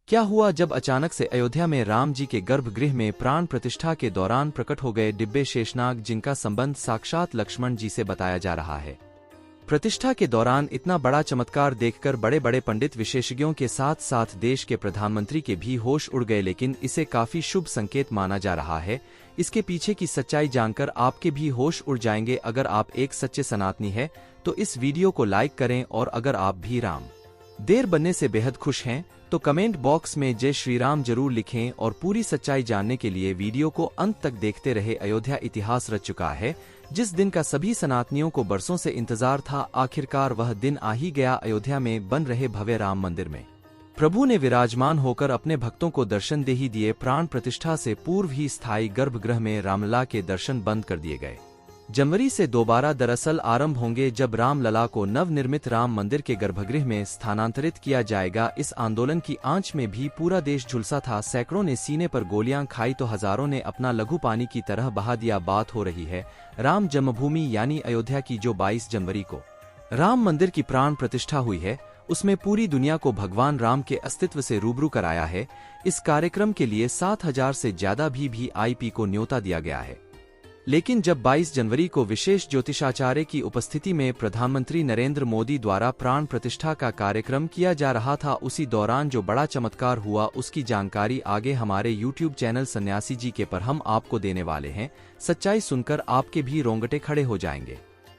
क्या हुआ जब अचानक से अयोध्या में राम जी के गर्भगृह में प्राण प्रतिष्ठा के दौरान प्रकट हो गए दिव्य शेषनाग, जिनका संबंध साक्षात लक्ष्मण जी से बताया जा रहा है। प्रतिष्ठा के दौरान इतना बड़ा चमत्कार देखकर बड़े बड़े पंडित विशेषज्ञों के साथ साथ देश के प्रधानमंत्री के भी होश उड़ गए, लेकिन इसे काफी शुभ संकेत माना जा रहा है। इसके पीछे की सच्चाई जानकर आपके भी होश उड़ जाएंगे। अगर आप एक सच्चे सनातनी हैं तो इस वीडियो को लाइक करें, और अगर आप भी राम देर बनने से बेहद खुश हैं तो कमेंट बॉक्स में जय श्री राम जरूर लिखें। और पूरी सच्चाई जानने के लिए वीडियो को अंत तक देखते रहे। अयोध्या इतिहास रच चुका है, जिस दिन का सभी सनातनियों को बरसों से इंतजार था। आखिरकार वह दिन आ ही गया। अयोध्या में बन रहे भव्य राम मंदिर में प्रभु ने विराजमान होकर अपने भक्तों को दर्शन दे ही दिए। प्राण प्रतिष्ठा से पूर्व ही स्थायी गर्भगृह में रामलला के दर्शन बंद कर दिए गए। जनवरी से दोबारा दरअसल आरंभ होंगे, जब रामलला को नवनिर्मित राम मंदिर के गर्भगृह में स्थानांतरित किया जाएगा। इस आंदोलन की आंच में भी पूरा देश झुलसा था। सैकड़ों ने सीने पर गोलियां खाई तो हजारों ने अपना लघु पानी की तरह बहा दिया। बात हो रही है राम जन्मभूमि यानी अयोध्या की, जो 22 जनवरी को राम मंदिर की प्राण प्रतिष्ठा हुई है। उसमें पूरी दुनिया को भगवान राम के अस्तित्व से रूबरू कराया है। इस कार्यक्रम के लिए 7000 से ज्यादा VIP को न्योता दिया गया है। लेकिन जब 22 जनवरी को विशेष ज्योतिषाचार्य की उपस्थिति में प्रधानमंत्री नरेंद्र मोदी द्वारा प्राण प्रतिष्ठा का कार्यक्रम किया जा रहा था, उसी दौरान जो बड़ा चमत्कार हुआ उसकी जानकारी आगे हमारे YouTube चैनल सन्यासी जी के पर हम आपको देने वाले हैं। सच्चाई सुनकर आपके भी रोंगटे खड़े हो जाएंगे।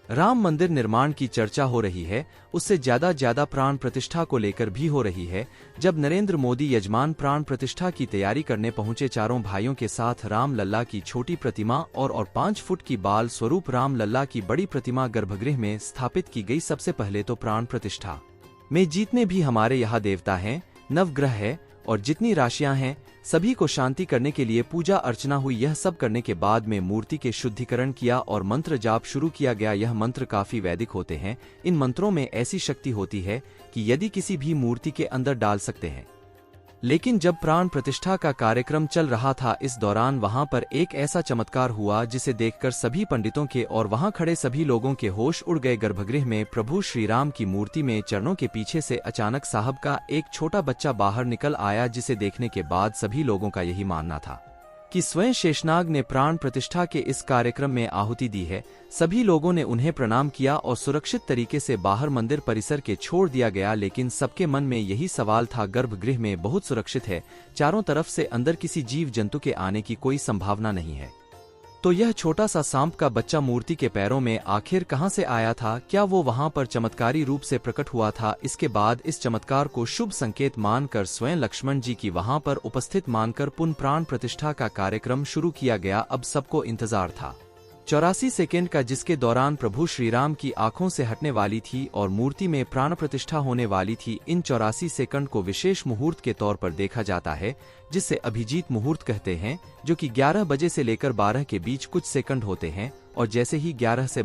राम मंदिर निर्माण की चर्चा हो रही है, उससे ज्यादा प्राण प्रतिष्ठा को लेकर भी हो रही है। जब नरेंद्र मोदी यजमान प्राण प्रतिष्ठा की तैयारी करने पहुंचे, चारों भाइयों के साथ राम लल्ला की छोटी प्रतिमा और 5 फुट की बाल स्वरूप राम लल्ला की बड़ी प्रतिमा गर्भगृह में स्थापित की गई। सबसे पहले तो प्राण प्रतिष्ठा में जितने भी हमारे यहाँ देवता हैं, नवग्रह है और जितनी राशियां हैं, सभी को शांति करने के लिए पूजा अर्चना हुई। यह सब करने के बाद में मूर्ति के शुद्धिकरण किया और मंत्र जाप शुरू किया गया। यह मंत्र काफी वैदिक होते हैं। इन मंत्रों में ऐसी शक्ति होती है कि यदि किसी भी मूर्ति के अंदर डाल सकते हैं। लेकिन जब प्राण प्रतिष्ठा का कार्यक्रम चल रहा था, इस दौरान वहां पर एक ऐसा चमत्कार हुआ जिसे देखकर सभी पंडितों के और वहां खड़े सभी लोगों के होश उड़ गए। गर्भगृह में प्रभु श्री राम की मूर्ति में चरणों के पीछे से अचानक साहब का एक छोटा बच्चा बाहर निकल आया, जिसे देखने के बाद सभी लोगों का यही मानना था कि स्वयं शेषनाग ने प्राण प्रतिष्ठा के इस कार्यक्रम में आहुति दी है। सभी लोगों ने उन्हें प्रणाम किया और सुरक्षित तरीके से बाहर मंदिर परिसर के छोड़ दिया गया। लेकिन सबके मन में यही सवाल था, गर्भगृह में बहुत सुरक्षित है, चारों तरफ से अंदर किसी जीव जंतु के आने की कोई संभावना नहीं है, तो यह छोटा सा सांप का बच्चा मूर्ति के पैरों में आखिर कहां से आया था? क्या वो वहां पर चमत्कारी रूप से प्रकट हुआ था? इसके बाद इस चमत्कार को शुभ संकेत मानकर स्वयं लक्ष्मण जी की वहां पर उपस्थित मानकर पुनः प्राण प्रतिष्ठा का कार्यक्रम शुरू किया गया। अब सबको इंतजार था 84 सेकेंड का, जिसके दौरान प्रभु श्री राम की आंखों से हटने वाली थी और मूर्ति में प्राण प्रतिष्ठा होने वाली थी। इन 84 सेकंड को विशेष मुहूर्त के तौर पर देखा जाता है, जिसे अभिजीत मुहूर्त कहते हैं, जो कि 11 बजे से लेकर 12 के बीच कुछ सेकंड होते हैं। और जैसे ही 11 से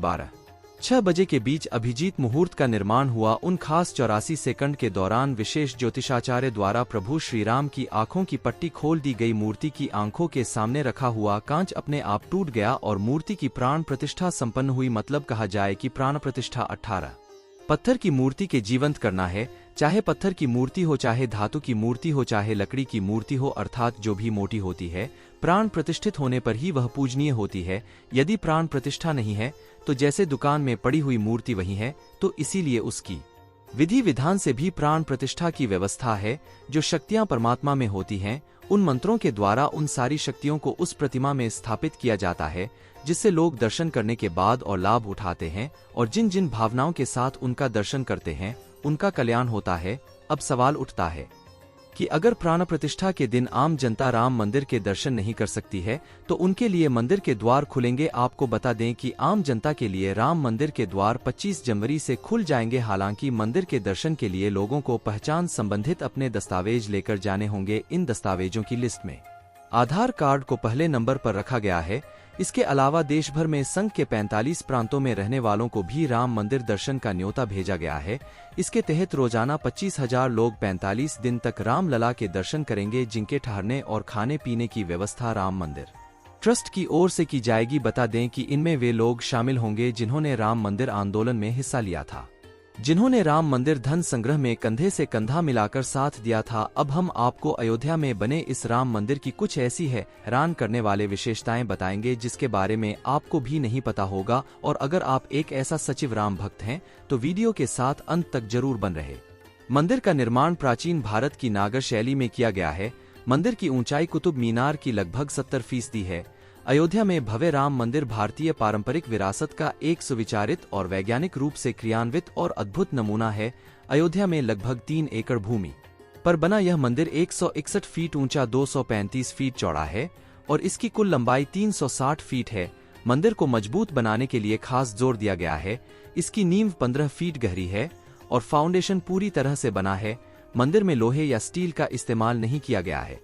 6 बजे के बीच अभिजीत मुहूर्त का निर्माण हुआ, उन खास 84 सेकंड के दौरान विशेष ज्योतिषाचार्य द्वारा प्रभु श्री राम की आंखों की पट्टी खोल दी गई। मूर्ति की आंखों के सामने रखा हुआ कांच अपने आप टूट गया और मूर्ति की प्राण प्रतिष्ठा संपन्न हुई। मतलब कहा जाए कि प्राण प्रतिष्ठा 18 पत्थर की मूर्ति के जीवंत करना है, चाहे पत्थर की मूर्ति हो, चाहे धातु की मूर्ति हो, चाहे लकड़ी की मूर्ति हो, अर्थात जो भी मोटी होती है, प्राण प्रतिष्ठित होने पर ही वह पूजनीय होती है। यदि प्राण प्रतिष्ठा नहीं है तो जैसे दुकान में पड़ी हुई मूर्ति वही है, तो इसीलिए उसकी विधि विधान से भी प्राण प्रतिष्ठा की व्यवस्था है। जो शक्तियां परमात्मा में होती हैं, उन मंत्रों के द्वारा उन सारी शक्तियों को उस प्रतिमा में स्थापित किया जाता है, जिससे लोग दर्शन करने के बाद और लाभ उठाते हैं और जिन जिन भावनाओं के साथ उनका दर्शन करते हैं उनका कल्याण होता है। अब सवाल उठता है कि अगर प्राण प्रतिष्ठा के दिन आम जनता राम मंदिर के दर्शन नहीं कर सकती है तो उनके लिए मंदिर के द्वार खुलेंगे। आपको बता दें कि आम जनता के लिए राम मंदिर के द्वार 25 जनवरी से खुल जाएंगे। हालांकि मंदिर के दर्शन के लिए लोगों को पहचान संबंधित अपने दस्तावेज लेकर जाने होंगे। इन दस्तावेजों की लिस्ट में आधार कार्ड को पहले नंबर पर रखा गया है। इसके अलावा देश भर में संघ के 45 प्रांतों में रहने वालों को भी राम मंदिर दर्शन का न्योता भेजा गया है। इसके तहत रोजाना 25,000 लोग 45 दिन तक राम लला के दर्शन करेंगे, जिनके ठहरने और खाने पीने की व्यवस्था राम मंदिर ट्रस्ट की ओर से की जाएगी। बता दें कि इनमें वे लोग शामिल होंगे जिन्होंने राम मंदिर आंदोलन में हिस्सा लिया था। जिन्होंने राम मंदिर धन संग्रह में कंधे से कंधा मिलाकर साथ दिया था। अब हम आपको अयोध्या में बने इस राम मंदिर की कुछ ऐसी हैरान करने वाले विशेषताएं बताएंगे जिसके बारे में आपको भी नहीं पता होगा। और अगर आप एक ऐसा सच्चे राम भक्त हैं तो वीडियो के साथ अंत तक जरूर बन रहे। मंदिर का निर्माण प्राचीन भारत की नागर शैली में किया गया है। मंदिर की ऊंचाई कुतुब मीनार की लगभग 70% है। अयोध्या में भव्य राम मंदिर भारतीय पारंपरिक विरासत का एक सुविचारित और वैज्ञानिक रूप से क्रियान्वित और अद्भुत नमूना है। अयोध्या में लगभग 3 एकड़ भूमि पर बना यह मंदिर 161 फीट ऊंचा, 235 फीट चौड़ा है और इसकी कुल लंबाई 360 फीट है। मंदिर को मजबूत बनाने के लिए खास जोर दिया गया है। इसकी नींव 15 फीट गहरी है और फाउंडेशन पूरी तरह से बना है। मंदिर में लोहे या स्टील का इस्तेमाल नहीं किया गया है,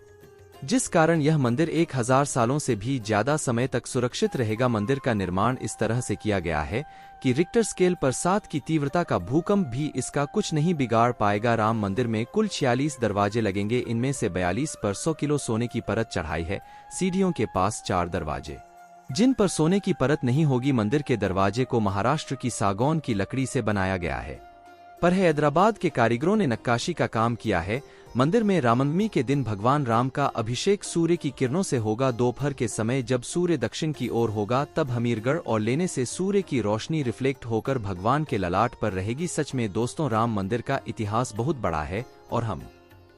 जिस कारण यह मंदिर 1000 सालों से भी ज्यादा समय तक सुरक्षित रहेगा। मंदिर का निर्माण इस तरह से किया गया है कि रिक्टर स्केल पर 7 की तीव्रता का भूकंप भी इसका कुछ नहीं बिगाड़ पाएगा। राम मंदिर में कुल 46 दरवाजे लगेंगे। इनमें से 42 पर 100 किलो सोने की परत चढ़ाई है। सीढ़ियों के पास 4 दरवाजे जिन पर सोने की परत नहीं होगी। मंदिर के दरवाजे को महाराष्ट्र की सागौन की लकड़ी से बनाया गया है, पर हैदराबाद के कारीगरों ने नक्काशी का काम किया है। मंदिर में रामनवमी के दिन भगवान राम का अभिषेक सूर्य की किरणों से होगा। दोपहर के समय जब सूर्य दक्षिण की ओर होगा तब हमीरगढ़ और लेने से सूर्य की रोशनी रिफ्लेक्ट होकर भगवान के ललाट पर रहेगी। सच में दोस्तों, राम मंदिर का इतिहास बहुत बड़ा है और हम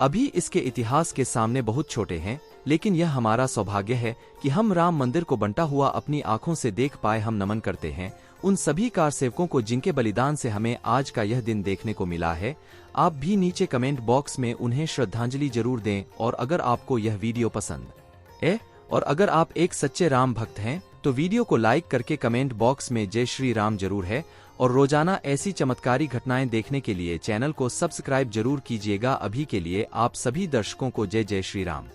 अभी इसके इतिहास के सामने बहुत छोटे हैं, लेकिन यह हमारा सौभाग्य है कि हम राम मंदिर को बनता हुआ अपनी आंखों से देख पाए। हम नमन करते हैं उन सभी कार सेवकों को जिनके बलिदान से हमें आज का यह दिन देखने को मिला है। आप भी नीचे कमेंट बॉक्स में उन्हें श्रद्धांजलि जरूर दें। और अगर आपको यह वीडियो पसंद है और अगर आप एक सच्चे राम भक्त हैं तो वीडियो को लाइक करके कमेंट बॉक्स में जय श्री राम जरूर है। और रोजाना ऐसी चमत्कारी घटनाएं देखने के लिए चैनल को सब्सक्राइब जरूर कीजिएगा। अभी के लिए आप सभी दर्शकों को जय जय श्री राम।